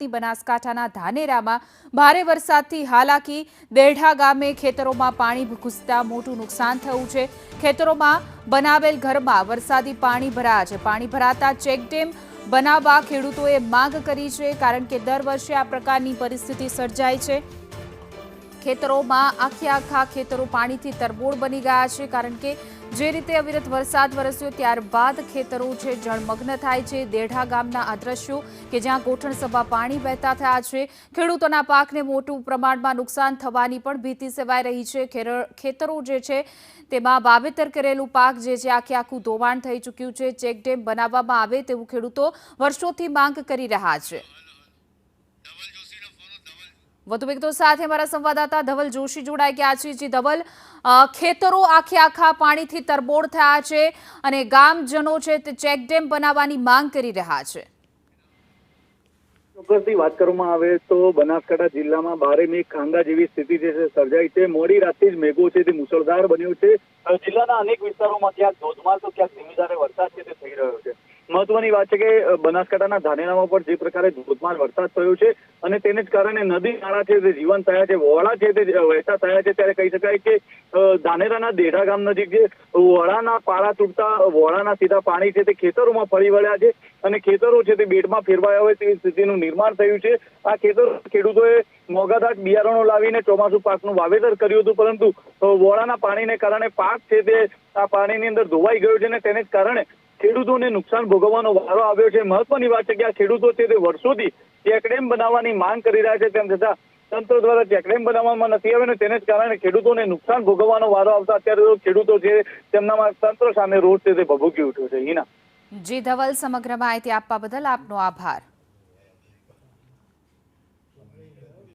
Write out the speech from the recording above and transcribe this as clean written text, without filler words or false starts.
બનાસકાંઠાના ધાનેરામાં ભારે વરસાદથી હાલાકી દેઢા ગામે ખેતરોમાં પાણી ઘૂસતા મોટું નુકસાન થયું છે। ખેતરોમાં બનાવેલ ઘરમાં વરસાદી પાણી ભરાયા છે। પાણી ભરાતા ચેકડેમ બનાવવા ખેડૂતોએ માંગ કરી છે, કારણ કે દર વર્ષે આ પ્રકારની પરિસ્થિતિ સર્જાય છે। ખેતરોમાં આખા ખેતરો પાણીથી તરબોળ બની ગયા છે, કારણ કે જે રીતે અવિરત વરસાદ વરસ્યો ત્યારબાદ ખેતરો છે જળમગ્ન થાય છે। દેઢા ગામના આ દ્રશ્યો કે જ્યાં ગોઠણસભા પાણી વહેતા થયા છે, ખેડૂતોના પાકને મોટું પ્રમાણમાં નુકસાન થવાની પણ ભીતિ સેવાઈ રહી છે। ખેતરો જે છે તેમાં વાવેતર કરેલું પાક જે છે આખું ધોવાણ થઈ ચૂક્યું છે। ચેકડેમ બનાવવામાં આવે તેવું ખેડૂતો વર્ષોથી માંગ કરી રહ્યા છે। વધુ વિગતો સાથે અમારા સંવાદદાતા ધવલ જોશી જોડાઈ ગયા છે। જી ધવલ, ખેતરો આખા પાણીથી તરબોળ થયા છે અને ગામજનો છે તે ચેકડેમ બનાવવાની માંગ કરી રહ્યા છે। ચોક્કસથી વાત કરવામાં આવે તો બનાસકાંઠા જિલ્લામાં બારે મેઘ ખાંગા જેવી સ્થિતિ જે છે સર્જાઈ છે। મોડી રાતથી જ મેઘો છે તે મુશળધાર બન્યો છે। જિલ્લાના અનેક વિસ્તારોમાં ક્યાંક ધોધમાર તો ક્યાંક ધીમીધારે વરસાદ છે તે થઈ રહ્યો છે। મહત્વની વાત છે કે બનાસકાંઠાના ધાનેરામાં પણ જે પ્રકારે ધોધમાર વરસાદ થયો છે અને તેને જ કારણે નદી નાળા છે તે જીવંત થયા છે, વોળા છે તે વહેતા થયા છે। ત્યારે કહી શકાય કે ધાનેરાના દેઢા ગામ નજીક જે વોળાના પાળા તૂટતા વોળાના સીધા પાણી છે તે ખેતરોમાં ફરી વળ્યા છે અને ખેતરો છે તે બેડમાં ફેરવાયા હોય તેવી સ્થિતિનું નિર્માણ થયું છે। આ ખેડૂતોએ મોંઘાદાટ બિયારણો લાવીને ચોમાસુ પાકનું વાવેતર કર્યું હતું, પરંતુ વોળાના પાણીને કારણે પાક છે તે આ પાણીની અંદર ધોવાઈ ગયો છે અને તેને જ કારણે ખેડૂતોને નુકસાન ભોગવવાનો વારો આવ્યો છે। મહત્વની વાત છે કે આ ખેડૂતો છે તે વર્ષોથી ચેકડેમ બનાવવાની માંગ કરી રહ્યા છે, તેમ છતાં તંત્ર દ્વારા ચેકડેમ બનાવવામાં નથી આવ્યો અને તેને જ કારણે ખેડૂતોને નુકસાન ભોગવવાનો વારો આવતા અત્યારે ખેડૂતો છે તેમનામાં તંત્ર સામે રોષ છે તે ભભૂકી ઉઠ્યો છે। હિના જી ધવલ, સમગ્ર માહિતી આપવા બદલ આપનો આભાર।